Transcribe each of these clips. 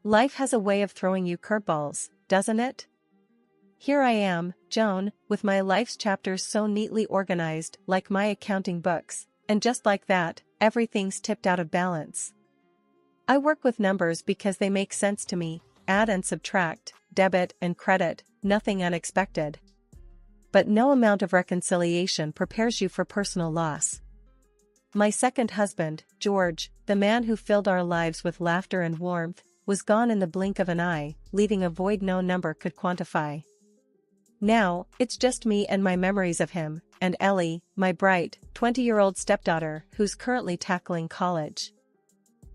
Life has a way of throwing you curveballs, doesn't it? Here I am, Joan, with my life's chapters so neatly organized like my accounting books, and just like that, everything's tipped out of balance. I work with numbers because they make sense to me, add and subtract, debit and credit, nothing unexpected. But no amount of reconciliation prepares you for personal loss. My second husband, George, the man who filled our lives with laughter and warmth, was gone in the blink of an eye, leaving a void no number could quantify. Now, it's just me and my memories of him, and Ellie, my bright, 20-year-old stepdaughter who's currently tackling college.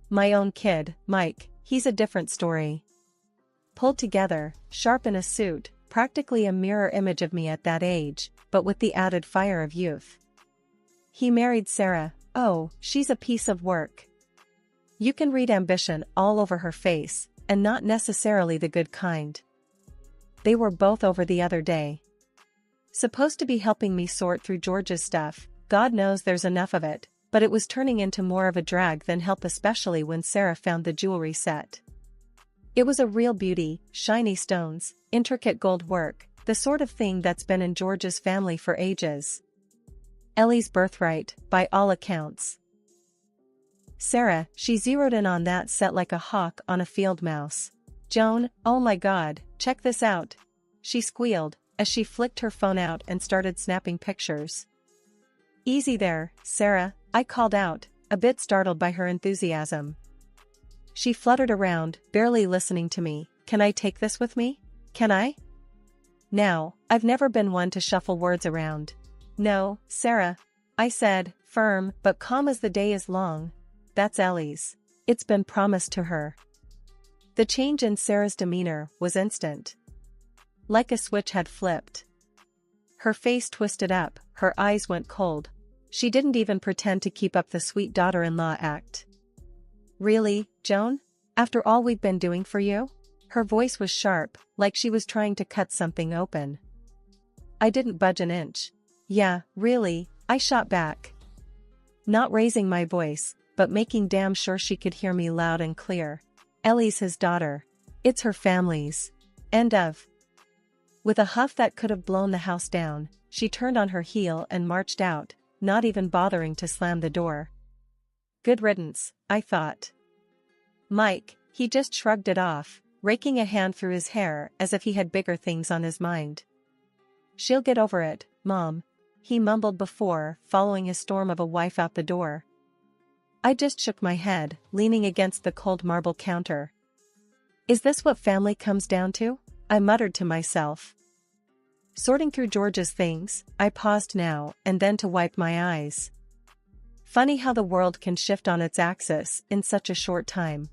My own kid, Mike, he's a different story. Pulled together, sharp in a suit, practically a mirror image of me at that age, but with the added fire of youth. He married Sarah. Oh, she's a piece of work. You can read ambition all over her face, and not necessarily the good kind. They were both over the other day. Supposed to be helping me sort through George's stuff, God knows there's enough of it, but it was turning into more of a drag than help, especially when Sarah found the jewelry set. It was a real beauty, shiny stones, intricate gold work, the sort of thing that's been in George's family for ages. Ellie's birthright, by all accounts. Sarah, she zeroed in on that set like a hawk on a field mouse. Joan, oh my God, check this out, she squealed, as she flicked her phone out and started snapping pictures. Easy there, Sarah, I called out, a bit startled by her enthusiasm. She fluttered around, barely listening to me. Can I take this with me? Can I? Now, I've never been one to shuffle words around. No, Sarah, I said, firm but calm as the day is long. That's Ellie's. It's been promised to her. The change in Sarah's demeanor was instant. Like a switch had flipped. Her face twisted up, her eyes went cold. She didn't even pretend to keep up the sweet daughter-in-law act. Really, Joan? After all we've been doing for you? Her voice was sharp, like she was trying to cut something open. I didn't budge an inch. Yeah, really, I shot back. Not raising my voice, but making damn sure she could hear me loud and clear. Ellie's his daughter. It's her family's. End of. With a huff that could have blown the house down, she turned on her heel and marched out, not even bothering to slam the door. Good riddance, I thought. Mike, he just shrugged it off, raking a hand through his hair as if he had bigger things on his mind. She'll get over it, Mom, he mumbled before following a storm of a wife out the door. I just shook my head, leaning against the cold marble counter. Is this what family comes down to? I muttered to myself. Sorting through George's things, I paused now and then to wipe my eyes. Funny how the world can shift on its axis in such a short time.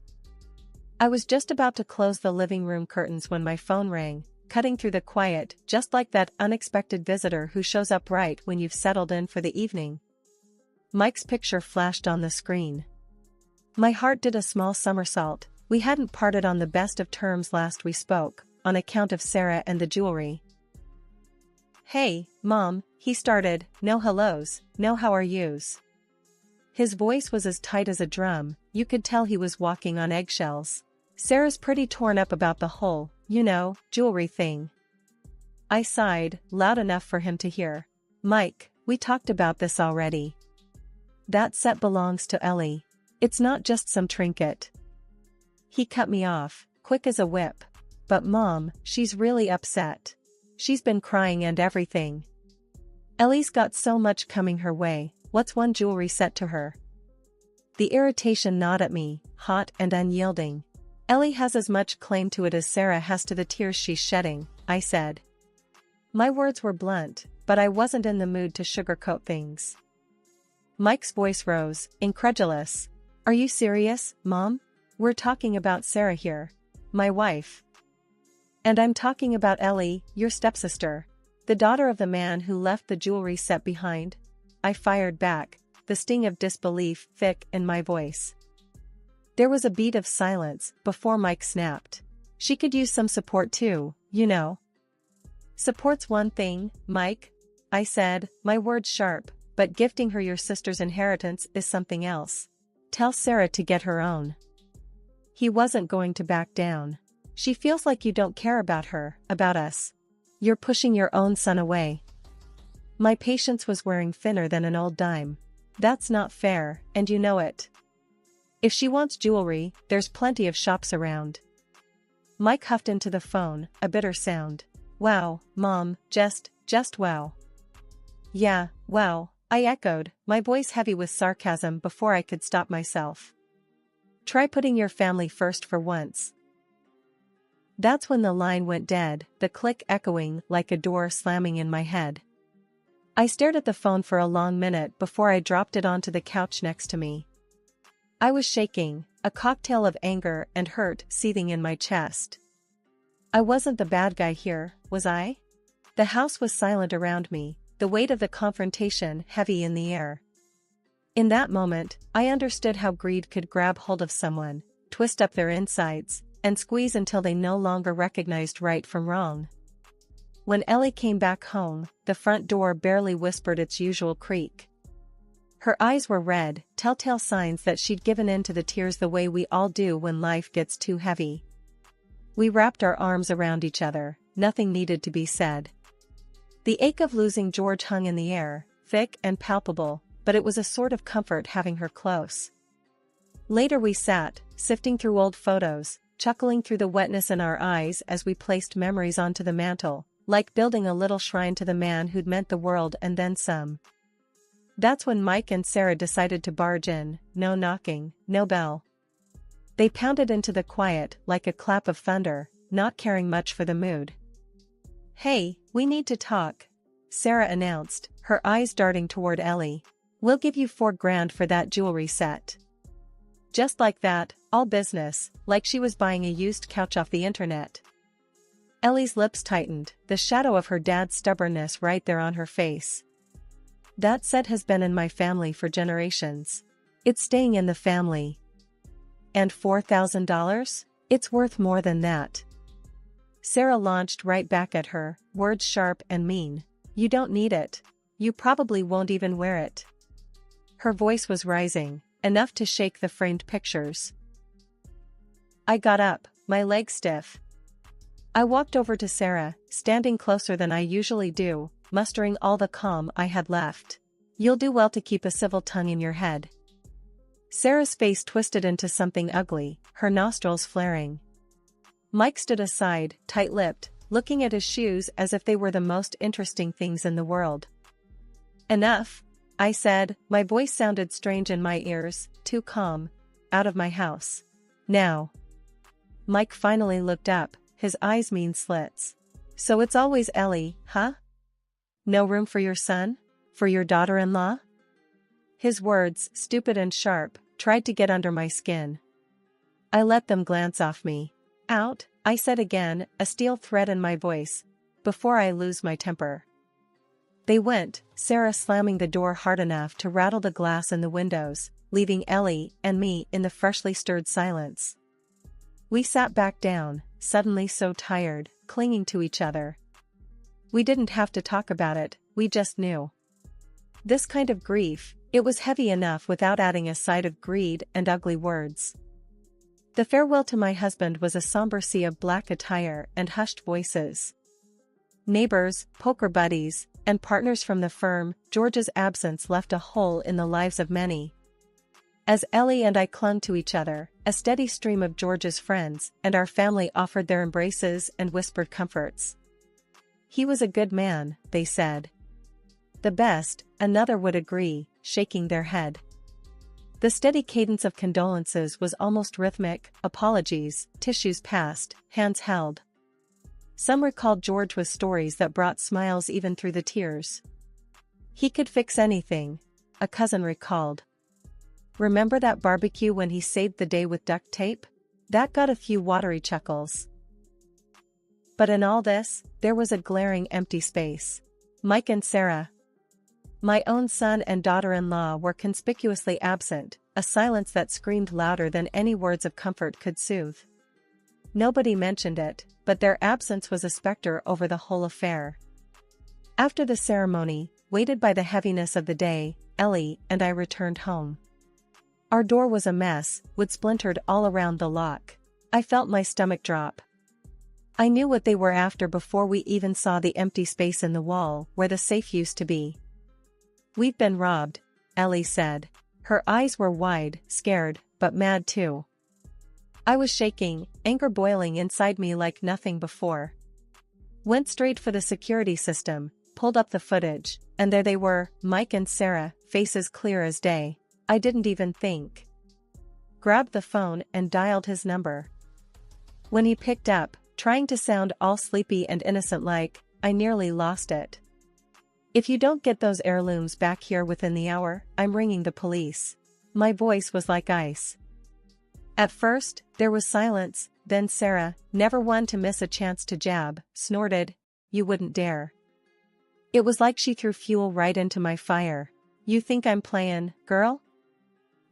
I was just about to close the living room curtains when my phone rang, cutting through the quiet, just like that unexpected visitor who shows up right when you've settled in for the evening. Mike's picture flashed on the screen. My heart did a small somersault. We hadn't parted on the best of terms last we spoke, on account of Sarah and the jewelry. Hey, Mom, he started, no hellos, no how are yous. His voice was as tight as a drum, you could tell he was walking on eggshells. Sarah's pretty torn up about the whole, jewelry thing. I sighed, loud enough for him to hear. Mike, we talked about this already. That set belongs to Ellie. It's not just some trinket. He cut me off, quick as a whip. But Mom, she's really upset. She's been crying and everything. Ellie's got so much coming her way, what's one jewelry set to her? The irritation gnawed at me, hot and unyielding. Ellie has as much claim to it as Sarah has to the tears she's shedding, I said. My words were blunt, but I wasn't in the mood to sugarcoat things. Mike's voice rose, incredulous. Are you serious, Mom? We're talking about Sarah here. My wife. And I'm talking about Ellie, your stepsister. The daughter of the man who left the jewelry set behind. I fired back, the sting of disbelief thick in my voice. There was a beat of silence before Mike snapped. She could use some support too, Support's one thing, Mike, I said, my words sharp, but gifting her your sister's inheritance is something else. Tell Sarah to get her own. He wasn't going to back down. She feels like you don't care about her, about us. You're pushing your own son away. My patience was wearing thinner than an old dime. That's not fair, and you know it. If she wants jewelry, there's plenty of shops around. Mike huffed into the phone, a bitter sound. Wow, Mom, just wow. Yeah, wow, I echoed, my voice heavy with sarcasm before I could stop myself. Try putting your family first for once. That's when the line went dead, the click echoing like a door slamming in my head. I stared at the phone for a long minute before I dropped it onto the couch next to me. I was shaking, a cocktail of anger and hurt seething in my chest. I wasn't the bad guy here, was I? The house was silent around me, the weight of the confrontation heavy in the air. In that moment, I understood how greed could grab hold of someone, twist up their insides, and squeeze until they no longer recognized right from wrong. When Ellie came back home, the front door barely whispered its usual creak. Her eyes were red, telltale signs that she'd given in to the tears the way we all do when life gets too heavy. We wrapped our arms around each other, nothing needed to be said. The ache of losing George hung in the air, thick and palpable, but it was a sort of comfort having her close. Later we sat, sifting through old photos, chuckling through the wetness in our eyes as we placed memories onto the mantel, like building a little shrine to the man who'd meant the world and then some. That's when Mike and Sarah decided to barge in, no knocking, no bell. They pounded into the quiet like a clap of thunder, not caring much for the mood. Hey, we need to talk, Sarah announced, her eyes darting toward Ellie. We'll give you $4,000 for that jewelry set. Just like that, all business, like she was buying a used couch off the internet. Ellie's lips tightened, the shadow of her dad's stubbornness right there on her face. That set has been in my family for generations. It's staying in the family. And $4,000? It's worth more than that. Sarah launched right back at her, words sharp and mean. You don't need it. You probably won't even wear it. Her voice was rising, enough to shake the framed pictures. I got up, my legs stiff. I walked over to Sarah, standing closer than I usually do, mustering all the calm I had left. You'll do well to keep a civil tongue in your head. Sarah's face twisted into something ugly, her nostrils flaring. Mike stood aside, tight-lipped, looking at his shoes as if they were the most interesting things in the world. Enough, I said, my voice sounded strange in my ears, too calm. Out of my house. Now. Mike finally looked up, his eyes mean slits. So it's always Ellie, huh? No room for your son? For your daughter-in-law? His words, stupid and sharp, tried to get under my skin. I let them glance off me. Out, I said again, a steel thread in my voice, before I lose my temper. They went, Sarah slamming the door hard enough to rattle the glass in the windows, leaving Ellie and me in the freshly stirred silence. We sat back down, suddenly so tired, clinging to each other. We didn't have to talk about it, we just knew. This kind of grief, it was heavy enough without adding a side of greed and ugly words. The farewell to my husband was a somber sea of black attire and hushed voices. Neighbors, poker buddies, and partners from the firm, George's absence left a hole in the lives of many. As Ellie and I clung to each other, a steady stream of George's friends and our family offered their embraces and whispered comforts. He was a good man, they said. The best, another would agree, shaking their head. The steady cadence of condolences was almost rhythmic, apologies, tissues passed, hands held. Some recalled George with stories that brought smiles even through the tears. He could fix anything, a cousin recalled. Remember that barbecue when he saved the day with duct tape? That got a few watery chuckles. But in all this, there was a glaring empty space. Mike and Sarah. My own son and daughter-in-law were conspicuously absent, a silence that screamed louder than any words of comfort could soothe. Nobody mentioned it, but their absence was a specter over the whole affair. After the ceremony, weighted by the heaviness of the day, Ellie and I returned home. Our door was a mess, wood splintered all around the lock. I felt my stomach drop. I knew what they were after before we even saw the empty space in the wall where the safe used to be. "We've been robbed," Ellie said. Her eyes were wide, scared, but mad too. I was shaking, anger boiling inside me like nothing before. Went straight for the security system, pulled up the footage, and there they were, Mike and Sarah, faces clear as day. I didn't even think. Grabbed the phone and dialed his number. When he picked up, trying to sound all sleepy and innocent-like, I nearly lost it. "If you don't get those heirlooms back here within the hour, I'm ringing the police." My voice was like ice. At first, there was silence, then Sarah, never one to miss a chance to jab, snorted, "You wouldn't dare." It was like she threw fuel right into my fire. "You think I'm playin', girl?"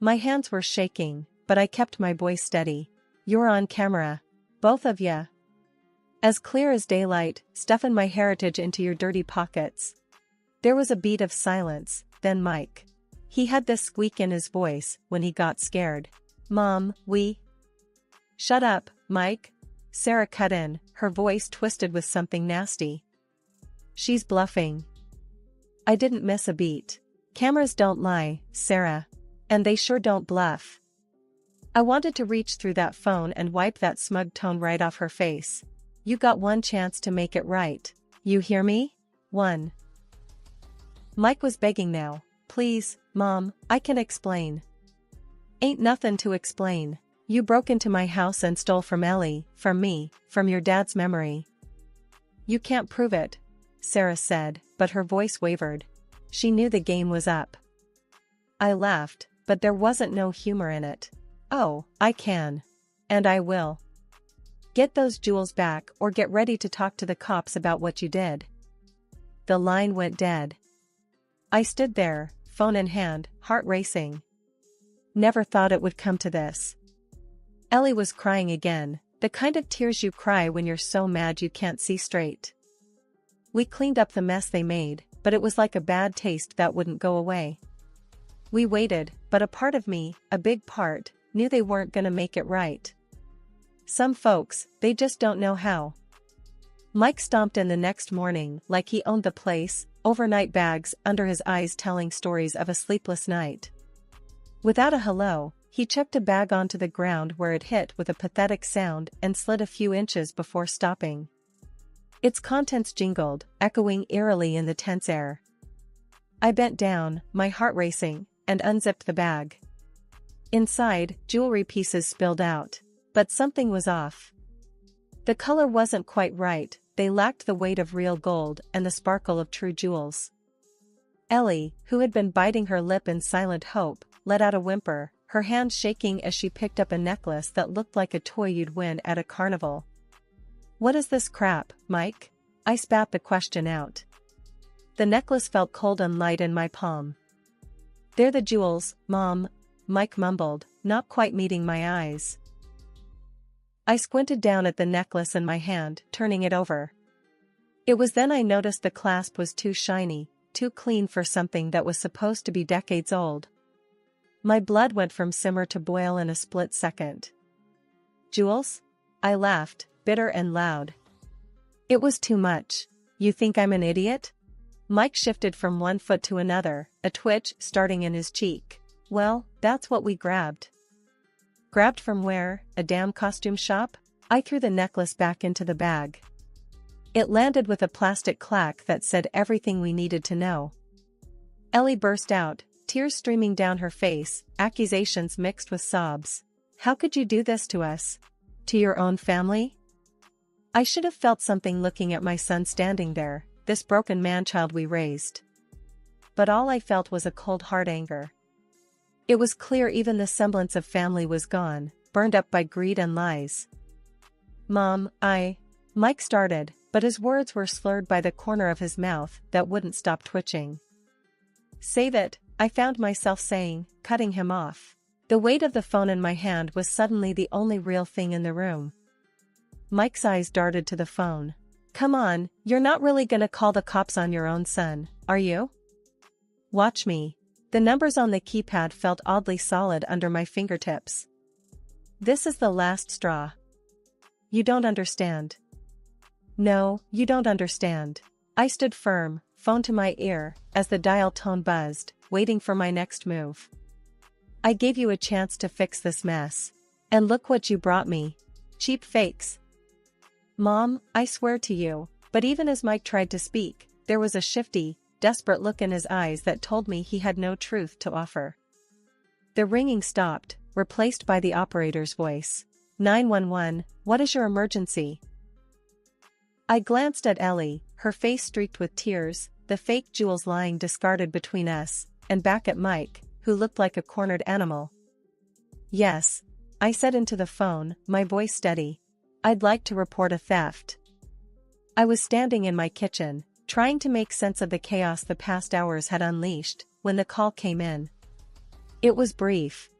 My hands were shaking, but I kept my voice steady. "You're on camera. Both of ya. As clear as daylight, stuffin' my heritage into your dirty pockets." There was a beat of silence, then Mike. He had this squeak in his voice when he got scared. "Mom, we—" "Shut up, Mike," Sarah cut in, her voice twisted with something nasty. "She's bluffing." I didn't miss a beat. "Cameras don't lie, Sarah. And they sure don't bluff." I wanted to reach through that phone and wipe that smug tone right off her face. "You got one chance to make it right. You hear me? One." Mike was begging now. "Please, Mom, I can explain." "Ain't nothin' to explain. You broke into my house and stole from Ellie, from me, from your dad's memory." "You can't prove it," Sarah said, but her voice wavered. She knew the game was up. I laughed, but there wasn't no humor in it. "Oh, I can. And I will. Get those jewels back or get ready to talk to the cops about what you did." The line went dead. I stood there, phone in hand, heart racing. Never thought it would come to this. Ellie was crying again, the kind of tears you cry when you're so mad you can't see straight. We cleaned up the mess they made, but it was like a bad taste that wouldn't go away. We waited, but a part of me, a big part, knew they weren't gonna make it right. Some folks, they just don't know how. Mike stomped in the next morning like he owned the place, overnight bags under his eyes telling stories of a sleepless night. Without a hello, he chucked a bag onto the ground where it hit with a pathetic sound and slid a few inches before stopping. Its contents jingled, echoing eerily in the tense air. I bent down, my heart racing, and unzipped the bag. Inside, jewelry pieces spilled out. But something was off. The color wasn't quite right, they lacked the weight of real gold and the sparkle of true jewels. Ellie, who had been biting her lip in silent hope, let out a whimper, her hand shaking as she picked up a necklace that looked like a toy you'd win at a carnival. "What is this crap, Mike?" I spat the question out. The necklace felt cold and light in my palm. "They're the jewels, Mom," Mike mumbled, not quite meeting my eyes. I squinted down at the necklace in my hand, turning it over. It was then I noticed the clasp was too shiny, too clean for something that was supposed to be decades old. My blood went from simmer to boil in a split second. "Jewels?" I laughed, bitter and loud. It was too much. "You think I'm an idiot?" Mike shifted from one foot to another, a twitch starting in his cheek. "Well, that's what we grabbed." "Grabbed from where, a damn costume shop?" I threw the necklace back into the bag. It landed with a plastic clack that said everything we needed to know. Ellie burst out, tears streaming down her face, accusations mixed with sobs. "How could you do this to us? To your own family?" I should have felt something looking at my son standing there, this broken man-child we raised. But all I felt was a cold hard anger. It was clear even the semblance of family was gone, burned up by greed and lies. "Mom, Mike started, but his words were slurred by the corner of his mouth that wouldn't stop twitching. "Save it," I found myself saying, cutting him off. The weight of the phone in my hand was suddenly the only real thing in the room. Mike's eyes darted to the phone. "Come on, you're not really gonna call the cops on your own son, are you? Watch me." The numbers on the keypad felt oddly solid under my fingertips. "This is the last straw. You don't understand. No, you don't understand. I stood firm, phone to my ear, as the dial tone buzzed, waiting for my next move. I gave you a chance to fix this mess. And look what you brought me. Cheap fakes. Mom, I swear to you, but even as Mike tried to speak, there was a shifty, desperate look in his eyes that told me he had no truth to offer. The ringing stopped, replaced by the operator's voice. 911, what is your emergency? I glanced at Ellie, her face streaked with tears, the fake jewels lying discarded between us, and back at Mike, who looked like a cornered animal. Yes, I said into the phone, my voice steady. I'd like to report a theft. I was standing in my kitchen, trying to make sense of the chaos the past hours had unleashed, when the call came in. It was brief.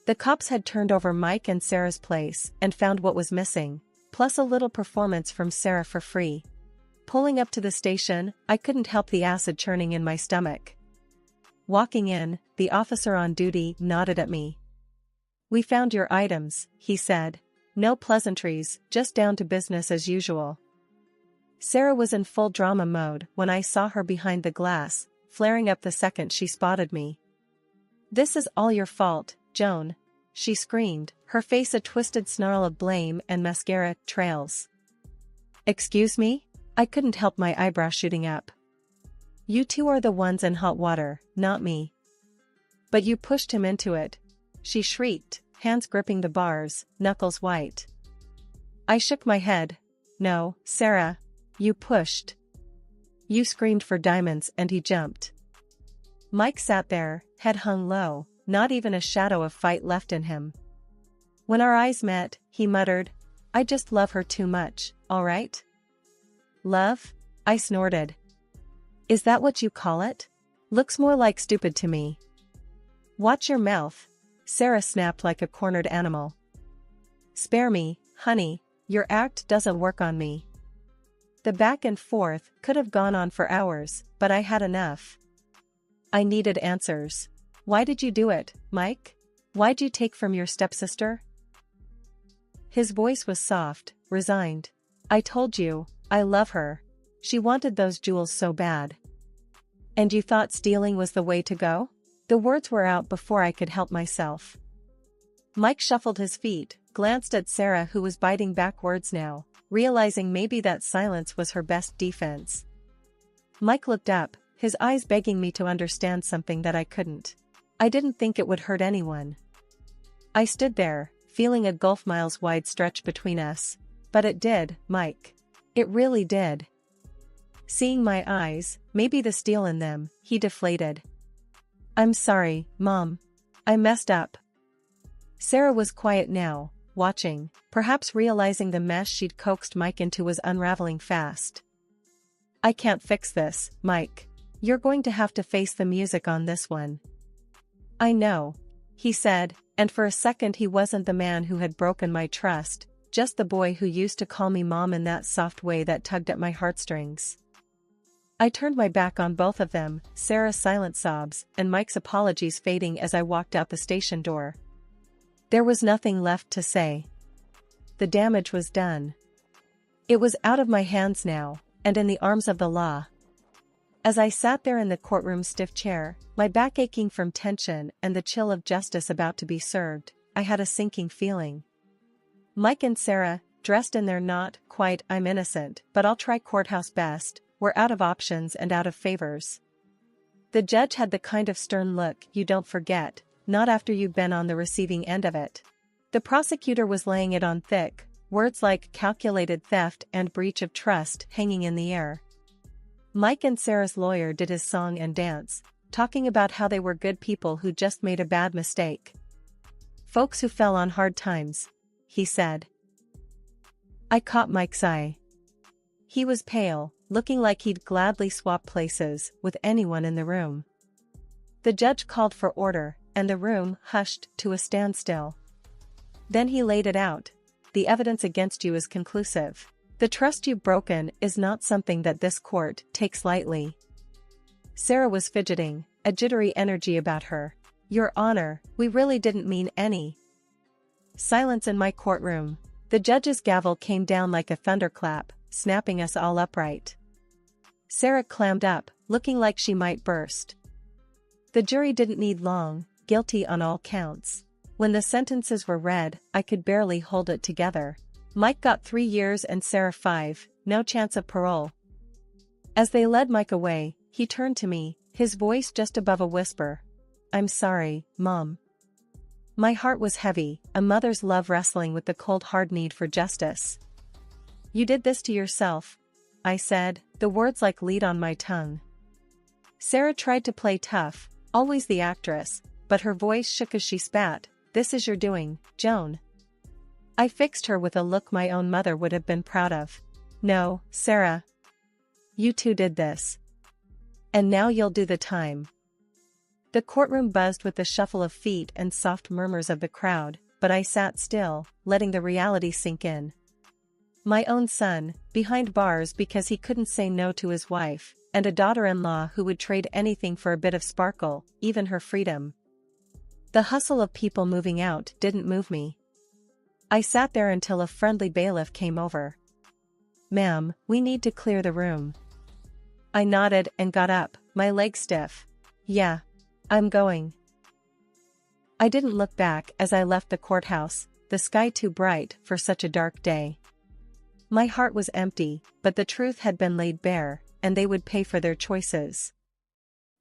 The cops had turned over Mike and Sarah's place and found what was missing, plus a little performance from Sarah for free. Pulling up to the station, I couldn't help the acid churning in my stomach. Walking in, the officer on duty nodded at me. We found your items, he said. No pleasantries, just down to business as usual. Sarah was in full drama mode when I saw her behind the glass, flaring up the second she spotted me. This is all your fault, Joan, she screamed, her face a twisted snarl of blame and mascara trails. Excuse me? I couldn't help my eyebrow shooting up. You two are the ones in hot water, not me. But you pushed him into it, she shrieked, hands gripping the bars, knuckles white. I shook my head. No, Sarah. You pushed. You screamed for diamonds and he jumped. Mike sat there, head hung low, not even a shadow of fight left in him. When our eyes met, he muttered, I just love her too much, all right? Love? I snorted. Is that what you call it? Looks more like stupid to me. Watch your mouth, Sarah snapped like a cornered animal. Spare me, honey, your act doesn't work on me. The back and forth could have gone on for hours, but I had enough. I needed answers. Why did you do it, Mike? Why'd you take from your stepsister? His voice was soft, resigned. I told you, I love her. She wanted those jewels so bad. And you thought stealing was the way to go? The words were out before I could help myself. Mike shuffled his feet, glanced at Sarah who was biting back words now, realizing maybe that silence was her best defense. Mike looked up, his eyes begging me to understand something that I couldn't. I didn't think it would hurt anyone. I stood there, feeling a gulf miles wide stretch between us. But it did, Mike. It really did. Seeing my eyes, maybe the steel in them, he deflated. I'm sorry, Mom. I messed up. Sarah was quiet now, watching, perhaps realizing the mess she'd coaxed Mike into was unraveling fast. I can't fix this, Mike. You're going to have to face the music on this one. I know, he said, and for a second he wasn't the man who had broken my trust, just the boy who used to call me Mom in that soft way that tugged at my heartstrings. I turned my back on both of them, Sarah's silent sobs and Mike's apologies fading as I walked out the station door. There was nothing left to say. The damage was done. It was out of my hands now, and in the arms of the law. As I sat there in the courtroom's stiff chair, my back aching from tension and the chill of justice about to be served, I had a sinking feeling. Mike and Sarah, dressed in their not quite I'm innocent but I'll try courthouse best, were out of options and out of favors. The judge had the kind of stern look you don't forget, not after you've been on the receiving end of it. The prosecutor was laying it on thick, words like calculated theft and breach of trust hanging in the air. Mike and Sarah's lawyer did his song and dance, talking about how they were good people who just made a bad mistake. Folks who fell on hard times, he said. I caught Mike's eye. He was pale, looking like he'd gladly swap places with anyone in the room. The judge called for order, and the room hushed to a standstill. Then he laid it out. The evidence against you is conclusive. The trust you've broken is not something that this court takes lightly. Sarah was fidgeting, a jittery energy about her. Your Honor, we really didn't mean any. Silence in my courtroom. The judge's gavel came down like a thunderclap, snapping us all upright. Sarah clammed up, looking like she might burst. The jury didn't need long, guilty on all counts. When the sentences were read, I could barely hold it together. Mike got 3 years and Sarah 5, no chance of parole. As they led Mike away, he turned to me, his voice just above a whisper. "I'm sorry, Mom." My heart was heavy, a mother's love wrestling with the cold hard need for justice. "You did this to yourself," I said, the words like lead on my tongue. Sarah tried to play tough, always the actress, but her voice shook as she spat, "This is your doing, Joan." I fixed her with a look my own mother would have been proud of. "No, Sarah. You too did this. And now you'll do the time." The courtroom buzzed with the shuffle of feet and soft murmurs of the crowd, but I sat still, letting the reality sink in. My own son, behind bars because he couldn't say no to his wife, and a daughter-in-law who would trade anything for a bit of sparkle, even her freedom. The hustle of people moving out didn't move me. I sat there until a friendly bailiff came over. "Ma'am, we need to clear the room." I nodded and got up, my legs stiff. "Yeah. I'm going." I didn't look back as I left the courthouse, the sky too bright for such a dark day. My heart was empty, but the truth had been laid bare, and they would pay for their choices.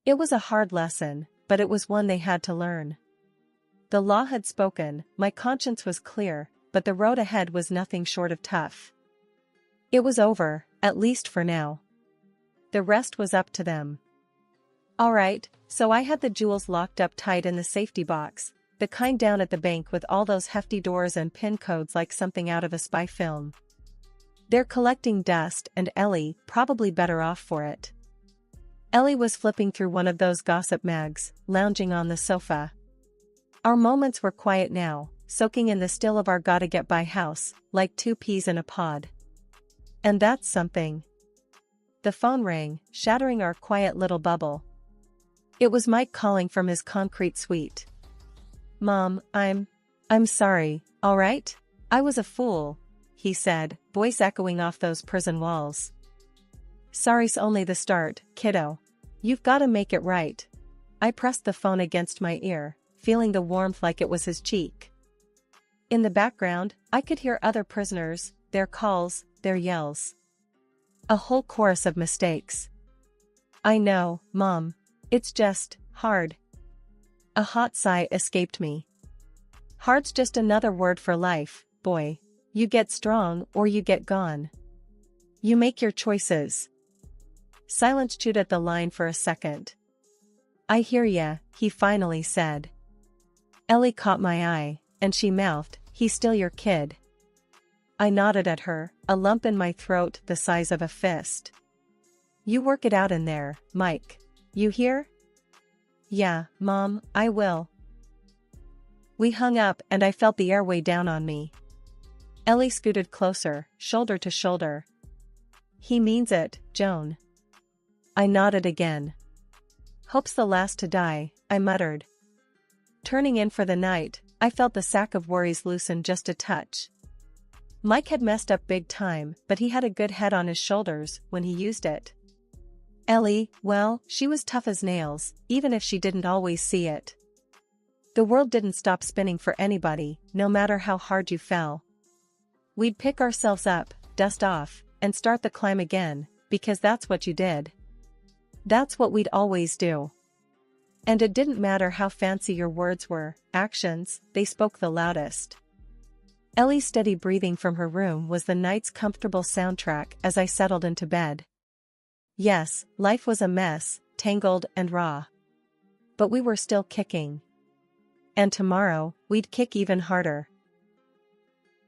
It was a hard lesson, but it was one they had to learn. The law had spoken, my conscience was clear, but the road ahead was nothing short of tough. It was over, at least for now. The rest was up to them. All right, so I had the jewels locked up tight in the safety box, the kind down at the bank with all those hefty doors and pin codes like something out of a spy film. They're collecting dust, and Ellie, probably better off for it. Ellie was flipping through one of those gossip mags, lounging on the sofa. Our moments were quiet now, soaking in the still of our gotta-get-by house, like 2 peas in a pod. And that's something. The phone rang, shattering our quiet little bubble. It was Mike calling from his concrete suite. "Mom, I'm sorry, all right? I was a fool," he said, voice echoing off those prison walls. "Sorry's only the start, kiddo. You've gotta make it right." I pressed the phone against my ear, feeling the warmth like it was his cheek. In the background, I could hear other prisoners, their calls, their yells. A whole chorus of mistakes. "I know, Mom. It's just hard." A hot sigh escaped me. Hard's just another word for life, boy. You get strong or you get gone. You make your choices. Silence chewed at the line for a second. "I hear ya," he finally said. Ellie caught my eye, and she mouthed, "He's still your kid." I nodded at her, a lump in my throat the size of a fist. "You work it out in there, Mike. You hear?" "Yeah, Mom, I will." We hung up and I felt the air weigh down on me. Ellie scooted closer, shoulder to shoulder. "He means it, Joan." I nodded again. "Hope's the last to die," I muttered. Turning in for the night, I felt the sack of worries loosen just a touch. Mike had messed up big time, but he had a good head on his shoulders when he used it. Ellie, well, she was tough as nails, even if she didn't always see it. The world didn't stop spinning for anybody, no matter how hard you fell. We'd pick ourselves up, dust off, and start the climb again, because that's what you did. That's what we'd always do. And it didn't matter how fancy your words were, actions, they spoke the loudest. Ellie's steady breathing from her room was the night's comfortable soundtrack as I settled into bed. Yes, life was a mess, tangled and raw. But we were still kicking. And tomorrow, we'd kick even harder.